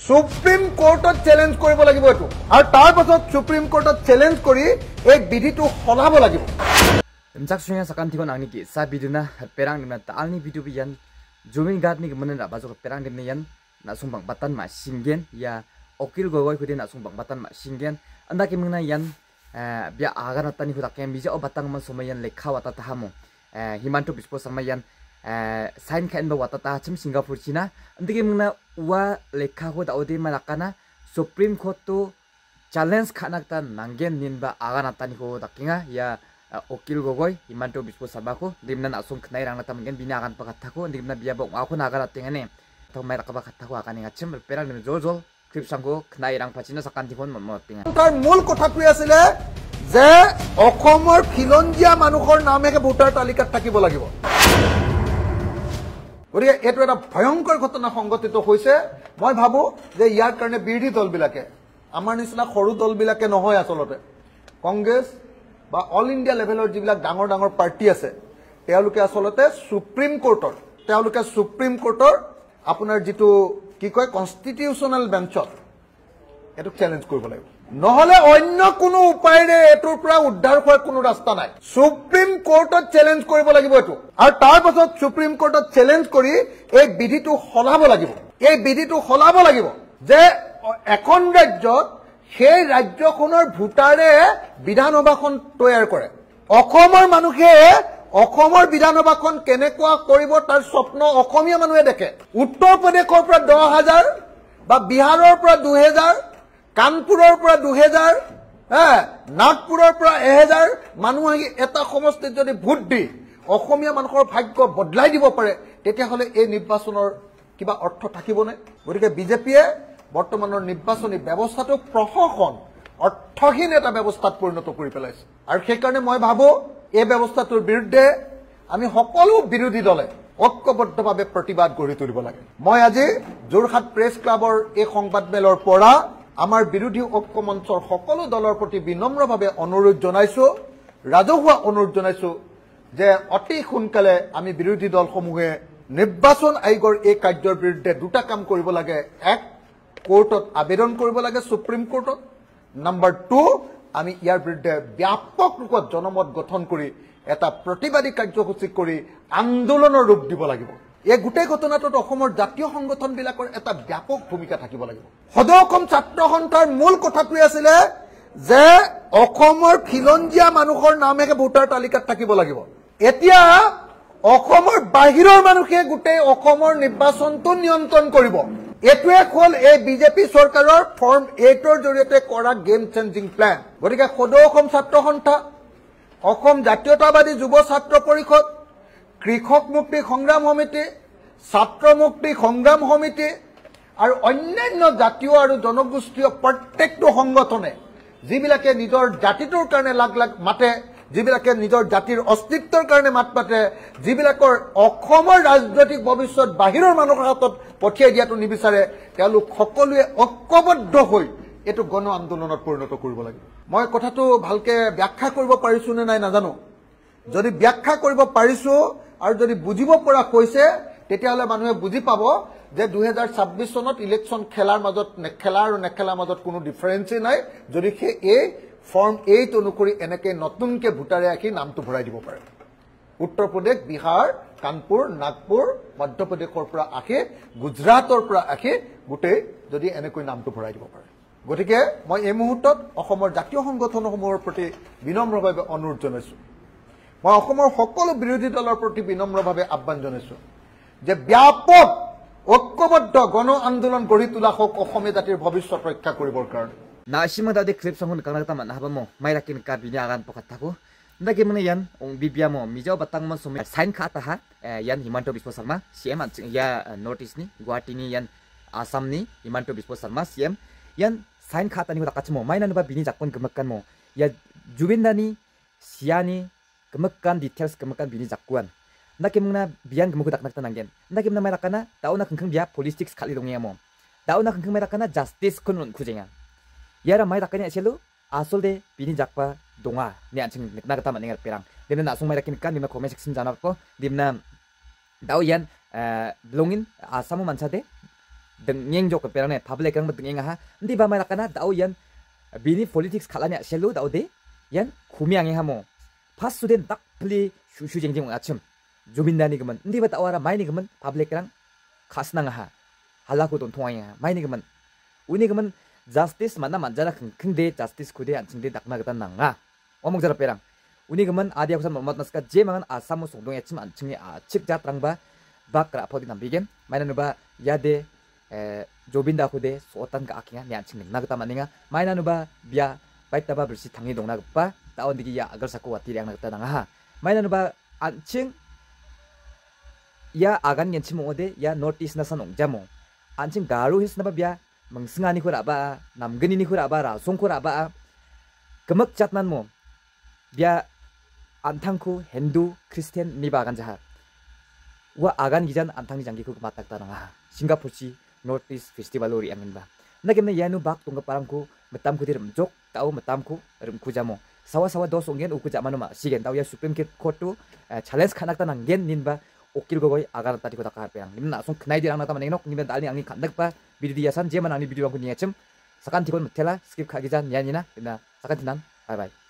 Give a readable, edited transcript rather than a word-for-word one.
supreme কোৰ্টত challenge কৰিব লাগিব এটো আৰু তাৰ পাছত সুপ্ৰিম কোৰ্টত চ্যালেঞ্জ কৰি এই বিধিটো হলাব লাগিব Jaksunya sakan tikon angni ki sa biduna perang dimna talni bidu biyan jumin gad ni gmenen ra bajo perang dimna yan na sumbang batan ma singen ya okil gogoi khudi na sumbang batan ma singen anda ki mengna yan bia agana tani huda kem bija o batang man somayan lekha wata tahamu himanto bispo samayan sign khain ba wata ta chim singapore china anda ki mengna wa lekha ho da ode malakana supreme court to challenge khanak ta nangen ninba agana tani ho dakinga ya Okil gogoi himanto bispo sabako dimna asum knai rang latam gen bina akan pakatako dimna biya bok aku nagara tengane to mai rakaba katako akan ngachim perang nim jol clip sangko knai rang pachina sakan tikon motinga তাৰ মূল কথাটো আছিল যে অসমৰ খিলঞ্জিয়া মানুহৰ নামেকে voter তালিকাত থাকিব লাগিব গতিকে এটো এটা ভয়ংকৰ ঘটনা সংঘটিত হৈছে মই ভাবো যে ইয়াৰ কাৰণে বিৰোধী দলবিলাকে আমাৰ নিচিনা সৰু দলবিলাকে নহয় আচলতে কংগ্ৰেছ বা অল ইন্ডিয়া লেভেলৰ যিবিলাক ডাঙৰ ডাঙৰ পাৰ্টি আছে তেওঁলোকে আসলতে সুপ্ৰিম কোৰ্টৰ আপোনাৰ যেটো কি কয় কনস্টিটিউশনাল বেঞ্চত এটো চ্যালেঞ্জ কৰিব লাগিব নহলে অন্য কোনো উপায়েৰে এটোৰ পৰা উদ্ধাৰ হোৱাৰ কোনো ৰাস্তা নাই সুপ্ৰিম কোৰ্টত চ্যালেঞ্জ কৰিব লাগিব এটো আৰু তাৰ পাছত সুপ্ৰিম কোৰ্টত চ্যালেঞ্জ কৰি এই বিধিটো হলাব লাগিব যে এখন ৰাজ্যত সেই ৰাজ্যখনৰ ভোটাৰে বিধানসভাখন তৈয়াৰ কৰে অসমৰ মানুহে অসমৰ বিধানসভাখন কেনেকুৱা কৰিব তাৰ স্বপ্ন অসমীয়া মানুহে দেখে উত্তৰ প্ৰদেশৰ পৰা 10000 বা বিহাৰৰ পৰা 2000 কানপুৰৰ পৰা 2000 নাগপুৰৰ পৰা 1000 মানুহ আহি এটা সমষ্টিত যদি ভোট দি অসমীয়া মানুহৰ ভাগ্য বদলাই দিব পাৰে তেতিয়া হলে এই নিৰ্বাচনৰ কিবা অৰ্থ থাকিবনে গতিকে বিজেপিয়ে বৰ্তমানৰ নিৰ্বাচনী ব্যৱস্থাটো প্ৰশাসন অৰ্থহীন এটা ব্যৱস্থাত পৰিণত কৰি পেলাইছে আৰু সেই কাৰণে মই ভাবো এই ব্যৱস্থাটোৰ বিৰুদ্ধে আমি সকলো বিৰোধী দলে ঐক্যবদ্ধভাৱে প্ৰতিবাদ গঢ়ি তুলিব লাগে মই আজি যোৰহাট প্ৰেছ ক্লাবৰ এই সংবাদমেলৰ পৰা আমাৰ বিৰোধী ঐক্য মঞ্চৰ সকলো দলৰ প্ৰতি বিনম্ৰভাৱে অনুৰোধ জনাইছো ৰাজহুৱা অনুৰোধ জনাইছো যে অতি সোনকালে আমি বিৰোধী দলসমূহে নিৰ্বাচন আয়োগৰ এই কাৰ্যৰ বিৰুদ্ধে দুটা কাম কৰিব লাগে এক কোৰ্টত আবেদন কৰিব লাগে সুপ্ৰিম কোৰ্টত নাম্বাৰ 2 আমি ইয়াৰ বিৰুদ্ধে ব্যাপক ৰূপত জনমত গঠন কৰি এটা প্ৰতিবাদী কাৰ্যসূচী কৰি আন্দোলনৰ ৰূপ দিব লাগিব এই গোটেই ঘটনাটোত অসমৰ জাতীয় সংগঠন বিলাকৰ এটা ব্যাপক ভূমিকা থাকিব লাগিব সদৌ অসম ছাত্ৰ সন্থাৰ মূল কথাটোৱে আছিল যে অসমৰ খিলঞ্জিয়া মানুহৰ নামেকে ভোটাৰ তালিকাত থাকিব লাগিব এতিয়া অসমৰ বাহিৰৰ মানুহে গোটেই অসমৰ নিৰ্বাচনটো নিয়ন্ত্ৰণ কৰিব এটোৱে হল এই বিজেপি চৰকাৰৰ ফৰ্ম 8ৰ জৰিয়তে কৰা গেম চেঞ্জিং প্ল্যান গতিকে সদৌ অসম ছাত্ৰ সন্থা অসম জাতীয়তাবাদী যুৱ ছাত্ৰ পৰিষদ কৃষক মুক্তি সংগ্ৰাম সমিতি ছাত্ৰ মুক্তি সংগ্ৰাম সমিতি আৰু অন্যান্য জাতীয় আৰু জনগোষ্ঠীয় প্ৰত্যেকটো সংগঠনে যিবিলাকে নিজৰ জাতিটোৰ কাৰণে লাগ মাতে যিবিলাকে নিজৰ জাতিৰ অস্তিত্বৰ কাৰণে মাত মাতে যিবিলাকৰ অসমৰ ৰাজনৈতিক ভৱিষ্যত বাহিৰৰ মানুহৰ হাতত পঠিয়াই দিয়াটো নিবিচাৰে তেওঁলোক সকলোৱে ঐক্যবদ্ধ হৈ এটো গণ আন্দোলনত পৰিণত কৰিব লাগে মই কথাটো ভালকে ব্যাখ্যা কৰিব পাৰিছো নে নাই নাজানো যদি ব্যাখ্যা কৰিব পাৰিছো আৰু যদি বুজিব পৰা কৈছে তেতিয়াহলে মানুহে বুজি পাব যে 2026 চনত ইলেকশন খেলাৰ মাজত নেখেলা আৰু নেখেলাৰ মাজত কোনো ডিফাৰেন্সই নাই যদি এই ফৰ্ম 8 অনুসৰি এনেকে নতুনকে ভোটাৰে আকি নামটো ভৰাই দিব পাৰে উত্তৰ প্ৰদেশ বিহাৰ কানপুৰ নাগপুৰ মধ্যপ্ৰদেশৰ পৰা আকি গুজৰাটৰ পৰা আকি গোটেই যদি এনেকৈ নামটো ভৰাই দিব পাৰে গতিকে মই এই মুহূৰ্তত অসমৰ জাতীয় সংগঠনসমূহৰ প্ৰতি বিনম্ৰভাৱে অনুৰোধ জনাইছো মই অসমৰ সকলো বিৰোধী দলৰ প্ৰতি বিনম্ৰভাৱে আহ্বান জনাইছো যে ব্যাপক ঐক্যবদ্ধ গণ আন্দোলন গঢ়ি তোলা হোক অসমীয়া জাতিৰ ভৱিষ্যত ৰক্ষা কৰিবৰ কাৰণে na sima da de clip sangun kang nagtama na habamo may rakin ka bini akan pakatako ndagi muna yan ong bibya mo mijaw batang man sumi sign ka ta ha yan himanto bispo sarma cm ya notice ni guwahati ni yan asam ni himanto bispo sarma cm yan sign ka ta ni takachmo may na ba bini jakpon gemakan mo ya jubinda ni siani gemakan details gemakan bini jakkuan ndagi muna biyan gemuku dak nakta nanggen ndagi muna may rakana dauna kengkeng biya politics kali dongya mo dauna kengkeng may rakana justice kunun kujenga yara mai rakanya selu asol de bini jakpa donga ni anjing nagata maningal perang dimna nasung mai rakin kan dimna comment section janar ko dimna dau yan longin asamu mansa de dengeng jok perang ne public kang dengeng ha ndi ba mai lakana dau yan bini politics khalanya selu dau de yan kumiang ha mo pas student tak pli shu jengjeng achim jubindani gemen ndi ba tawara mai ni gemen public kang khasnang ha halaku don thong ya mai ni gemen uni gemen justice mana manjara khngde justice kude anchingde dakna gata nanga omong jara perang uni gemen adia kusan mamat naska je mangan asamu songdong yachim anchingni achik jatrangba bakra podi nambigen maina nuba yade jobinda kude sotan ka akinga ni anching nagta maninga maina nuba bia baitaba bersi tangi dongna gpa taon digi ya agar saku wati yang nagta nanga ha maina nuba anching ya agan yenchim ode ya notice na sanong jamo anching garu his naba bia mengsengani ko raba namgeni ni ko raba rasong ko raba kemek chatnan mo bia antangku Hindu Kristen ni bagan jahat wa agan gijan antang janggi ku matak tananga Singapore North East Festival ori angin ba nagemna yanu bak tungga parangku metamku dir mjok tau metamku remku jamo sawa dos onggen uku jamanu ma sigen tau ya Supreme Court tu challenge kanak tanang gen ninba okil gogoi agar tadi kota kahar perang nimna song knai dirang nata manenok nimna dalni angin kandak pa video diasan jeman angin video angku niacem sakan tikon metela skip kagijan yanina nimna sakan tinan bye bye